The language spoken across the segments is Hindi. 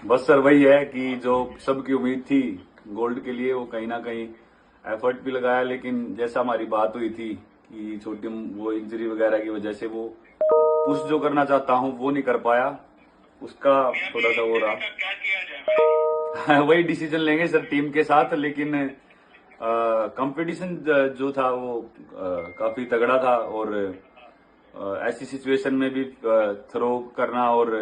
बस सर वही है कि जो सबकी उम्मीद थी गोल्ड के लिए, वो कहीं ना कहीं एफर्ट भी लगाया, लेकिन जैसा हमारी बात हुई थी कि छोटी वो इंजरी वगैरह की वजह से वो पुश जो करना चाहता हूँ वो नहीं कर पाया। उसका थोड़ा सा वो रहा। क्या किया जाए? वही डिसीजन लेंगे सर टीम के साथ, लेकिन कंपटीशन जो था वो काफी तगड़ा था, और ऐसी सिचुएशन में भी थ्रो करना और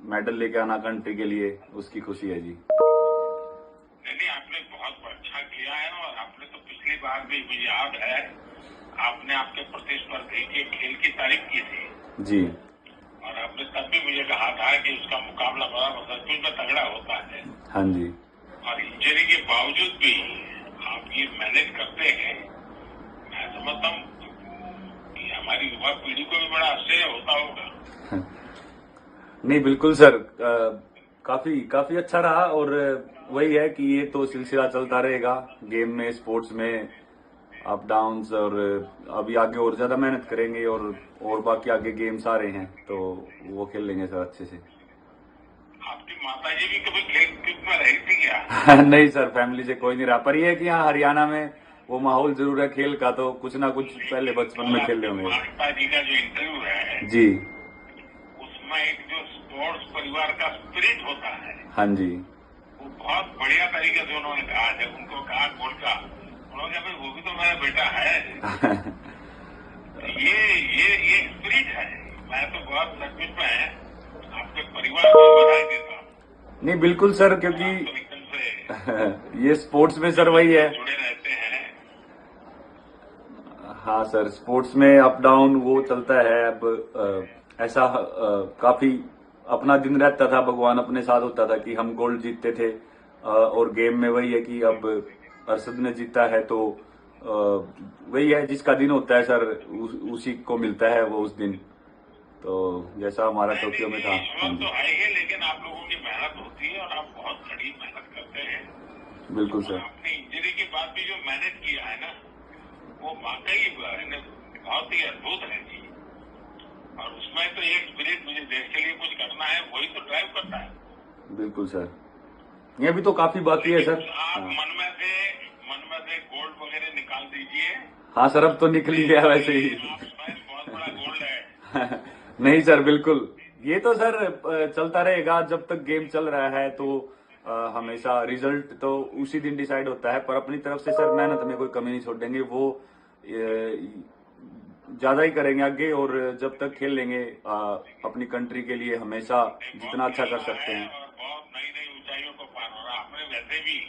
मेडल लेके आना कंट्री के लिए, उसकी खुशी है जी। नहीं, आपने बहुत अच्छा किया है और आपने तो पिछली बार भी मुझे याद है आपने आपके प्रतिस्पर्धी के खेल की तारीफ की थी जी। और आपने तब भी मुझे कहा था कि उसका मुकाबला बड़ा सचमुच में तगड़ा होता है। हाँ जी। और इंजरी के बावजूद भी आप ये मैनेज करते हैं। मैं समझता हूँ कि हमारी युवा पीढ़ी को भी बड़ा आश्चर्य होता होगा। नहीं बिल्कुल सर, काफी काफी अच्छा रहा, और वही है कि ये तो सिलसिला चलता रहेगा गेम में, स्पोर्ट्स में अप डाउन्स, और अभी आगे और ज्यादा मेहनत करेंगे, और बाकी आगे गेम्स आ रहे हैं तो वो खेल लेंगे सर अच्छे से। आपकी माताजी भी कभी खेल कूद में रही थी क्या? नहीं सर, फैमिली से कोई नहीं रहा, पर ये है कि यहाँ हरियाणा में वो माहौल जरूर है खेल का, तो कुछ ना कुछ पहले बचपन में खेले होंगे। माता जी का जो इंटरव्यू है जी। उसमें एक जो स्पोर्ट्स परिवार का स्पिरिट होता है हाँ जी। वो बहुत बढ़िया तरीके से उन्होंने कहा। जब उनको कहा गोल्ड का, उन्होंने कहा भाई वो भी तो मेरा बेटा है। ये स्पिरिट है। मैं तो बहुत सचमुच में आपके परिवार को बधाई देता हूँ। नहीं बिल्कुल सर, क्योंकि तो एकदम से ये स्पोर्ट्स में सर वही है। जुड़े रहते हैं। हाँ सर, स्पोर्ट्स में अप डाउन वो चलता है। अब ऐसा काफी अपना दिन रहता था, भगवान अपने साथ होता था कि हम गोल्ड जीतते थे, और गेम में वही है कि अब अरशद ने जीता है, तो वही है जिसका दिन होता है सर, उसी को मिलता है वो उस दिन। तो जैसा हमारा टोक्यो में था। हाँ ईश्वर जी। तो है ही, लेकिन आप लोगों की मेहनत होती है और आप बहुत कड़ी मेहनत करते हैं। बिल्कुल सर। आपने इंजरी के बाद भी जो मैनेज किया है ना, वो वाकई बहुत ही अद्भुत है जी। और उसमें तो एक स्पिरिट, मुझे देश के लिए कुछ करना है, वही तो ड्राइव करता है। बिल्कुल सर, ये भी तो काफी बाकी है सर। आप हाँ। मन में से गोल्ड वगैरह निकाल दीजिए। हाँ सर, अब तो निकल ही गया वैसे ही। आपका बहुत बड़ा गोल्ड है। नहीं सर, बिल्कुल ये तो सर चलता रहेगा जब तक गेम चल रहा है, तो हमेशा रिजल्ट तो उसी दिन डिसाइड होता है, पर अपनी तरफ से सर मेहनत में कोई कमी नहीं छोड़ेंगे, वो ज्यादा ही करेंगे आगे, और जब तक खेल लेंगे अपनी कंट्री के लिए हमेशा जितना अच्छा कर सकते हैं। और बहुत नई नई ऊंचाइयों को पार हो रहा। आपने वैसे भी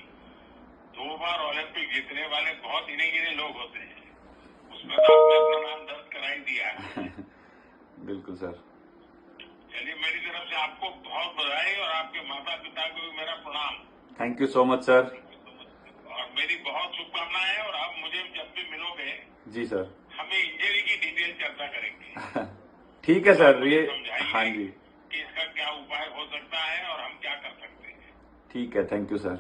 2 बार ओलंपिक जीतने वाले बहुत गिने गिने लोग होते हैं, उसमें तो आपने अपना नाम दर्ज करा ही दिया है। बिल्कुल सर। चलिए, मेरी तरफ से आपको बहुत बधाई और आपके माता पिता को भी मेरा प्रणाम। Thank you so much sir. और मेरी बहुत शुभकामनाएं। और आप मुझे जब भी मिलोगे, जी सर। हमें इंजरी की डिटेल चर्चा करेंगे। ठीक है सर, ये समझाइए हाँ जी, कि इसका क्या उपाय हो सकता है और हम क्या कर सकते हैं। ठीक है। Thank you sir.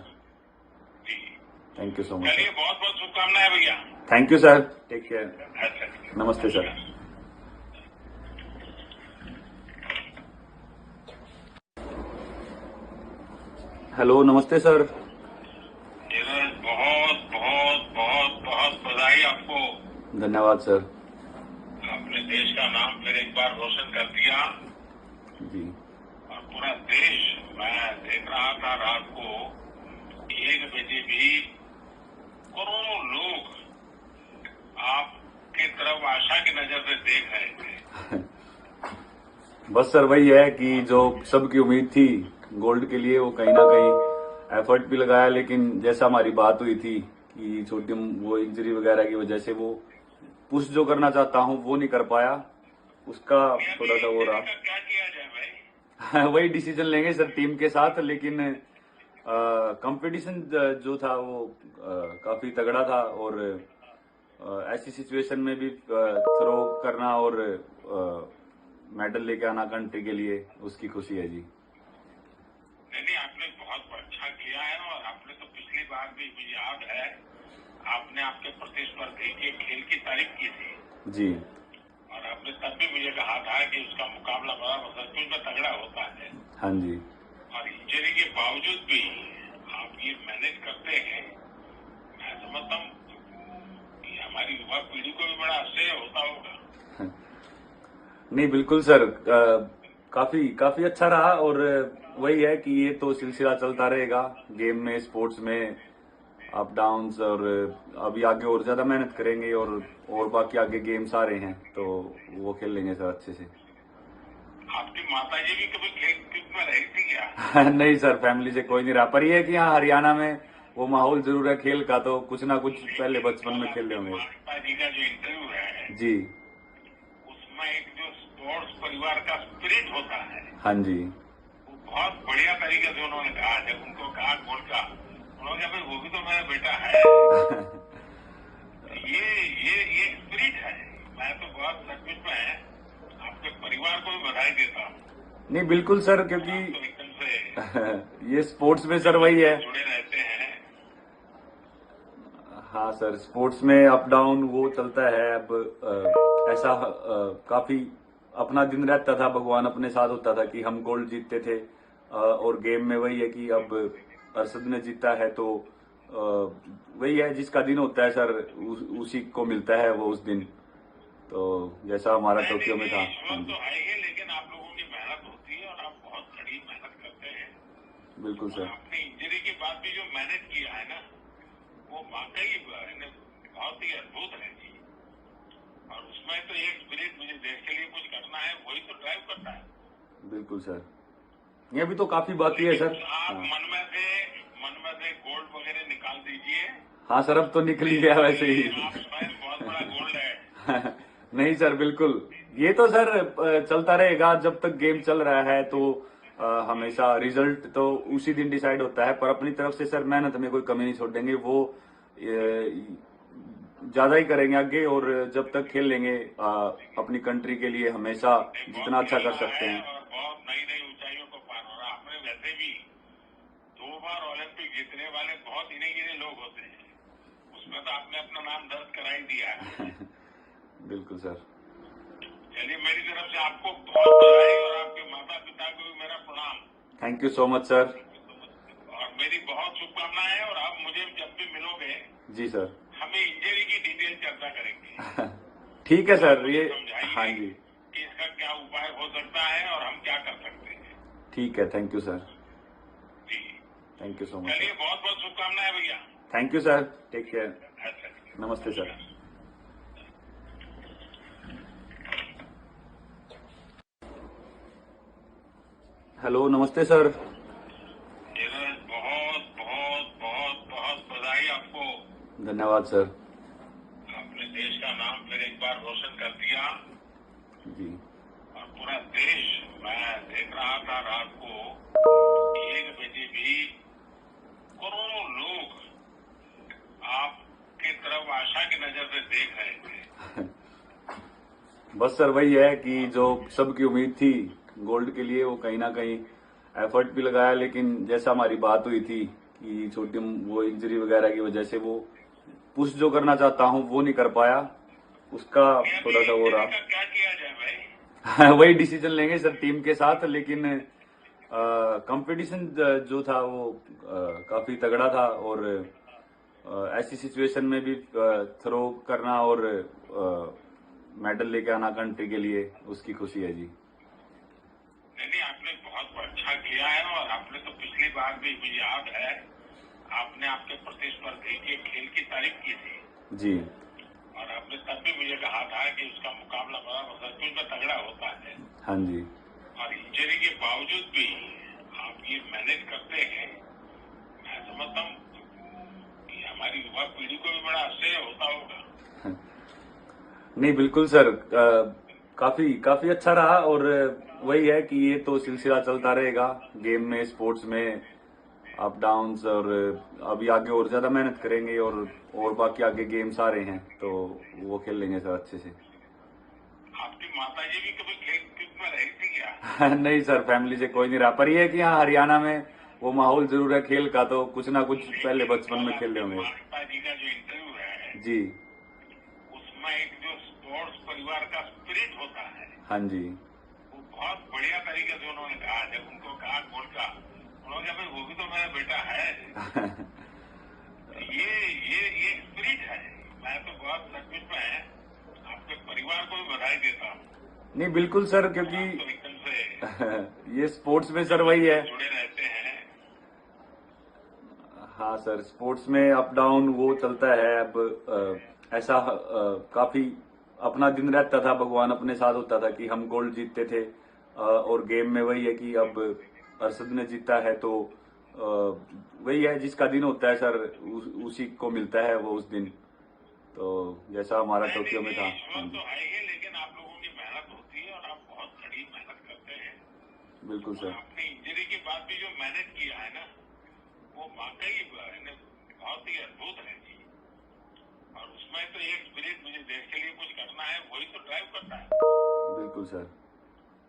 जी, थैंक यू सो मच। चलिए, बहुत बहुत शुभकामनाएं भैया। Thank you sir, take care. अच्छा, नमस्ते सर। हेलो, नमस्ते सर। धीरज, बहुत बहुत बहुत बहुत बधाई आपको। धन्यवाद सर। आपने देश का नाम फिर एक बार रोशन कर दिया। जी। और पूरा देश, मैं देख रहा था रात को 1 बजे भी करोड़ों लोग आपकी तरफ आशा की नजर से देख रहे थे। बस सर वही है कि जो सबकी उम्मीद थी गोल्ड के लिए, वो कहीं ना कहीं एफर्ट भी लगाया, लेकिन जैसा हमारी बात हुई थी कि छोटी वो इंजरी वगैरह की वजह से वो पुश जो करना चाहता हूँ वो नहीं कर पाया। उसका थोड़ा सा वो रहा। क्या किया जाए भाई? वही डिसीजन लेंगे सर टीम के साथ, लेकिन कंपटीशन जो था वो काफी तगड़ा था, और ऐसी सिचुएशन में भी थ्रो करना और मेडल लेके आना कंट्री के लिए, उसकी खुशी है जी। नहीं, आपने बहुत अच्छा किया है और आपने तो पिछली बार भी मुझे याद है आपने आपके प्रतिस्पर्धी के खेल की तारीफ की थी। जी। और आपने तब भी मुझे कहा था कि उसका मुकाबला बड़ा सचमुच में तगड़ा होता है। हाँ जी। और इंजरी के बावजूद भी आप ये मैनेज करते हैं, मैं समझता हूँ कि हमारी युवा पीढ़ी को भी बड़ा आश्चर्य होता होगा। नहीं बिल्कुल सर, काफी काफी अच्छा रहा। और वही है कि ये तो सिलसिला चलता रहेगा गेम में, स्पोर्ट्स में अप डाउन्स। और अभी आगे और ज्यादा मेहनत करेंगे, और बाकी आगे गेम्स आ रहे हैं तो वो खेल लेंगे सर अच्छे से। आपकी माता जी भी कभी खेल कूद में रही थी क्या? नहीं सर, फैमिली से कोई नहीं रहा, पर ये है कि यहाँ हरियाणा में वो माहौल जरूर है खेल का, तो कुछ ना कुछ पहले बचपन में खेले होंगे। माता जी का जो इंटरव्यू है जी। उसमें एक जो स्पोर्ट्स परिवार का स्पिरिट होता है, हाँ जी। वो बहुत बढ़िया तरीके से उन्होंने कहा। जब उनको कहा गोल का, उन्होंने कहा भाई वो भी तो मेरा बेटा है। ये स्पिरिट है। मैं तो बहुत सचमुच में आपके परिवार को भी बधाई देता हूँ। नहीं बिल्कुल सर, क्योंकि तो एकदम से ये स्पोर्ट्स में सर वही है। जुड़े रहते हैं। हाँ सर, स्पोर्ट्स में अप डाउन वो चलता है। अब ऐसा काफी अपना दिन रहता था, भगवान अपने साथ होता था कि हम गोल्ड जीतते थे। और गेम में वही है कि अब अरशद ने जीता है, तो वही है जिसका दिन होता है सर, उसी को मिलता है वो उस दिन। तो जैसा हमारा टोक्यो में था। हाँ ईश्वर जी तो है ही, लेकिन आप लोगों की मेहनत होती है और आप बहुत कड़ी मेहनत करते हैं। बिल्कुल सर। आपने इंजरी के बाद भी जो मैनेज किया है ना, वो वाकई बहुत ही अद्भुत है जी। और उसमें तो एक स्पिरिट, मुझे देश के लिए कुछ करना है, वही तो ड्राइव करता है। बिल्कुल सर, ये भी तो काफी बाकी है सर। आप हाँ मन में से गोल्ड वगैरह निकाल दीजिए। हाँ सर, अब तो निकल ही गया वैसे ही। आप स्वयं बहुत बड़ा गोल्ड है। नहीं सर, बिल्कुल ये तो सर चलता रहेगा जब तक गेम चल रहा है। तो हमेशा रिजल्ट तो उसी दिन डिसाइड होता है, पर अपनी तरफ से सर मेहनत में कोई कमी नहीं छोड़ेंगे। वो ज्यादा ही करेंगे आगे, और जब तक खेल लेंगे अपनी कंट्री के लिए हमेशा जितना अच्छा कर सकते हैं। और बहुत नई नई ऊंचाइयों को पार हो रहा। आपने वैसे भी 2 बार ओलंपिक जीतने वाले बहुत गिने गिने लोग होते हैं, उसमें तो आपने अपना नाम दर्ज करा ही दिया है। बिल्कुल सर। चलिए, मेरी तरफ से आपको बहुत बधाई और आपके माता पिता को भी मेरा प्रणाम। Thank you so much sir. और मेरी बहुत शुभकामनाएं। और आप मुझे जब भी मिलोगे, जी सर। हमें इंजरी की डिटेल चर्चा करेंगे। ठीक है सर, ये समझाइए हाँ जी कि इसका क्या उपाय हो सकता है और हम क्या कर सकते हैं। ठीक है। Thank you sir. जी, थैंक यू सो मच चलिए, सर। बहुत बहुत शुभकामनाएं भैया। Thank you sir, take care. अच्छा, नमस्ते सर। हेलो, नमस्ते सर। धीरज, बहुत बहुत बहुत बहुत बधाई आपको। धन्यवाद सर। आपने देश का नाम फिर एक बार रोशन कर दिया। जी। और पूरा देश, मैं देख रहा था रात को 1 बजे भी करोड़ों लोग आपकी तरफ आशा की नजर से देख रहे थे। बस सर वही है कि जो सबकी उम्मीद थी गोल्ड के लिए, वो कहीं ना कहीं एफर्ट भी लगाया, लेकिन जैसा हमारी बात हुई थी कि छोटी वो इंजरी वगैरह की वजह से वो पुश जो करना चाहता हूँ वो नहीं कर पाया, उसका थोड़ा सा वो रहा। क्या किया जाए भाई? वही डिसीजन लेंगे सर टीम के साथ। लेकिन कंपटीशन जो था वो काफी तगड़ा था, और ऐसी सिचुएशन में भी थ्रो करना और मेडल लेके आना कंट्री के लिए, उसकी खुशी है जी। नहीं, आपने बहुत अच्छा किया है। और आपने तो पिछली बार भी, मुझे याद है, आपने आपके प्रतिस्पर्धी के खेल की तारीफ की थी जी। और आपने तब भी मुझे कहा था कि उसका मुकाबला बड़ा सचमुच में तगड़ा होता है। हाँ जी। और इंजरी के बावजूद भी आप ये मैनेज करते हैं, मैं समझता हूँ कि हमारी युवा पीढ़ी को भी बड़ा आश्चर्य होता होगा। नहीं बिल्कुल सर, काफी काफी अच्छा रहा। और वही है कि ये तो सिलसिला चलता रहेगा गेम में, स्पोर्ट्स में अप डाउन्स। और अभी आगे और ज्यादा मेहनत करेंगे, और बाकी आगे गेम्स आ रहे हैं तो वो खेल लेंगे सर अच्छे से। आपकी माता जी भी कभी खेल कूद में रही थी क्या? नहीं सर, फैमिली से कोई नहीं रहा, पर ये है कि यहाँ हरियाणा में वो माहौल जरूर है खेल का, तो कुछ ना कुछ पहले बचपन में खेले होंगे। माता जी का जो इंटरव्यू है जी। उसमें एक जो स्पोर्ट्स परिवार का स्पिरिट होता है, हाँ जी। वो बहुत बढ़िया तरीके से उन्होंने कहा। जब उनको कहा गोल का, उन्होंने कहा भाई वो भी तो मेरा बेटा है। ये स्पिरिट है। मैं तो बहुत सचमुच में है, आपके परिवार को भी बधाई देता हूँ। नहीं बिल्कुल सर, क्योंकि आप तो एकदम से ये स्पोर्ट्स में सर वही है। जुड़े रहते हैं। हाँ सर, स्पोर्ट्स में अप डाउन वो चलता है। अब ऐसा काफी अपना दिन रहता था, भगवान अपने साथ होता था कि हम गोल्ड जीतते थे। और गेम में वही है कि अब अरशद ने जीता है, तो वही है, जिसका दिन होता है सर उसी को मिलता है वो उस दिन। तो जैसा हमारा टोक्यो में था। हाँ ईश्वर जी, तो है ही, लेकिन आप लोगों की मेहनत होती है और आप बहुत कड़ी मेहनत करते हैं। बिल्कुल सर। अपनी इंजरी के बाद भी जो मैनेज किया है ना, वो वाकई बहुत ही अद्भुत है जी। और उसमें तो एक स्पिरिट, मुझे देश के लिए कुछ करना है, वही तो ड्राइव करता है। बिल्कुल सर,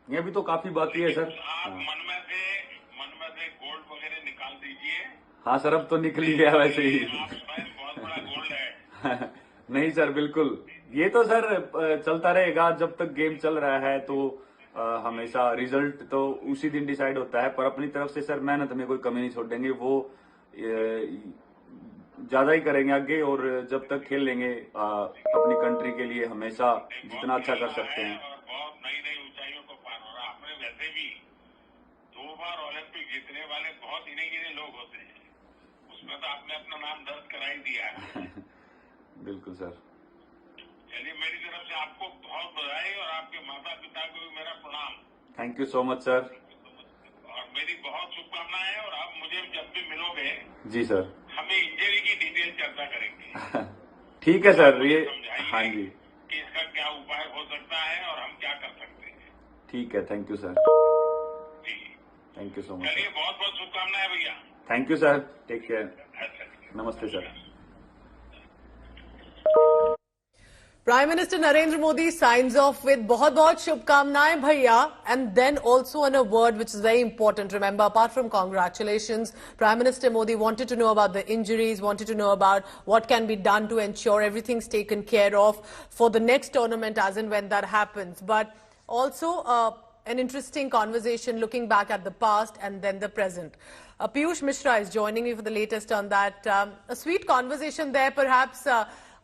ये भी तो काफी बाकी है सर। आप हाँ मन में से गोल्ड वगैरह निकाल दीजिए। हाँ सर, अब तो निकल ही गया वैसे ही। आप स्वयं बहुत बड़ा गोल्ड है। नहीं सर, बिल्कुल ये तो सर चलता रहेगा जब तक गेम चल रहा है। तो हमेशा रिजल्ट तो उसी दिन डिसाइड होता है, पर अपनी तरफ से सर मेहनत में कोई कमी नहीं छोड़ेंगे। वो ज्यादा ही करेंगे आगे, और जब तक खेल लेंगे अपनी कंट्री के लिए हमेशा जितना अच्छा कर सकते हैं। और बहुत नई नई ऊंचाइयों को पार हो रहा। आपने वैसे भी 2 बार ओलंपिक जीतने वाले बहुत गिने गिने लोग होते हैं, उसमें तो आपने अपना नाम दर्ज करा ही दिया है। बिल्कुल सर। चलिए, मेरी तरफ से आपको बहुत बधाई और आपके माता पिता को भी मेरा प्रणाम। Thank you so much sir. और मेरी बहुत शुभकामनाएं हैं। और आप मुझे जब भी मिलोगे, जी सर, हमें इंजरी की डिटेल चर्चा करेंगे। ठीक है सर। ये समझाइए हाँ जी, कि इसका क्या उपाय हो सकता है और हम क्या कर सकते हैं। ठीक है। Thank you sir. जी, थैंक यू सो मच चलिए, सर। बहुत बहुत शुभकामनाएं भैया। Thank you sir. Take care. अच्छा, नमस्ते sir. Prime Minister Narendra Modi signs off with बहुत शुभकामनाएं भैया, and then also on a word which is very important. Remember, apart from congratulations, Prime Minister Modi wanted to know about the injuries, wanted to know about what can be done to ensure everything's taken care of for the next tournament as and when that happens. But also an interesting conversation looking back at the past and then the present. Piyush Mishra is joining me for the latest on that. A sweet conversation there, perhaps.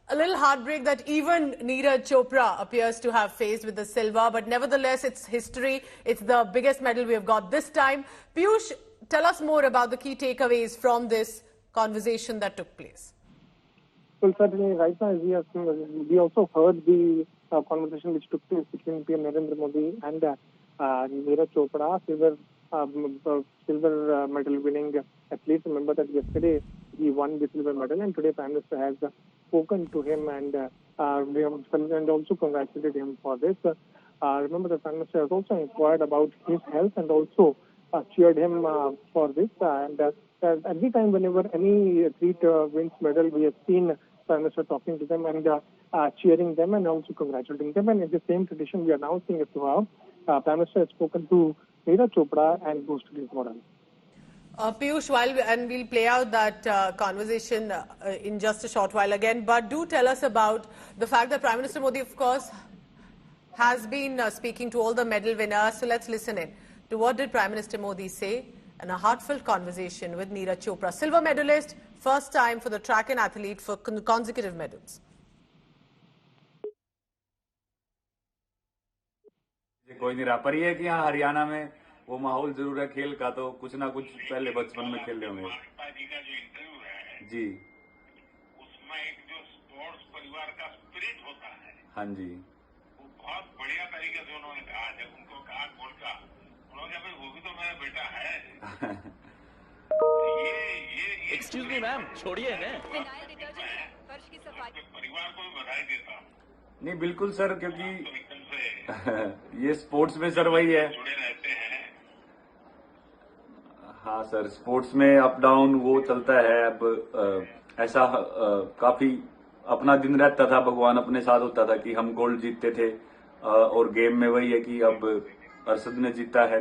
A little heartbreak that even Neeraj Chopra appears to have faced with the silver, but nevertheless, it's history. It's the biggest medal we have got this time. Piyush, tell us more about the key takeaways from this conversation that took place. Well, certainly, right now, we also heard the conversation which took place between PM Narendra Modi and Neeraj Chopra, silver medal winning athlete. Remember that yesterday he won the silver medal, and today Prime Minister has spoken to him and also congratulated him for this. Remember, the Prime Minister has also inquired about his health and also cheered him for this. And every time, whenever any athlete wins medal, we have seen Prime Minister talking to them and cheering them and also congratulating them. And in the same tradition, we are now seeing it throughout. Prime Minister has spoken to Neeraj Chopra and boosted his morale. Piyush, we'll play out that conversation in just a short while again, but do tell us about the fact that Prime Minister Modi, of course, has been speaking to all the medal winners. So let's listen in to what did Prime Minister Modi say in a heartfelt conversation with Neeraj Chopra, silver medalist, first time for the track and athlete for consecutive medals. कोई नहीं रहा, पर ये है कि यहाँ हरियाणा में वो माहौल जरूर है खेल का, तो कुछ ना कुछ पहले बचपन में खेल रहे होंगे। माता जी का जो इंटरव्यू है जी, उसमें एक जो स्पोर्ट्स परिवार का स्पिरिट होता है, हाँ जी, वो बहुत बढ़िया तरीके से उन्होंने कहा। जब उनको कहा गोल्ड का, उन्होंने कहा भाई वो भी तो मेरा बेटा है। ये एक्सक्यूज मी मैम, छोड़िए ना। फर्श की सफाई, परिवार को भी बधाई देता हूँ। नहीं बिल्कुल सर, क्योंकि तो एकदम से ये स्पोर्ट्स में सर वही है। जुड़े रहते हैं। हाँ सर, स्पोर्ट्स में अप डाउन वो चलता है। अब ऐसा काफी अपना दिन रहता था, भगवान अपने साथ होता था कि हम गोल्ड जीतते थे। और गेम में वही है कि अब अरशद ने जीता है।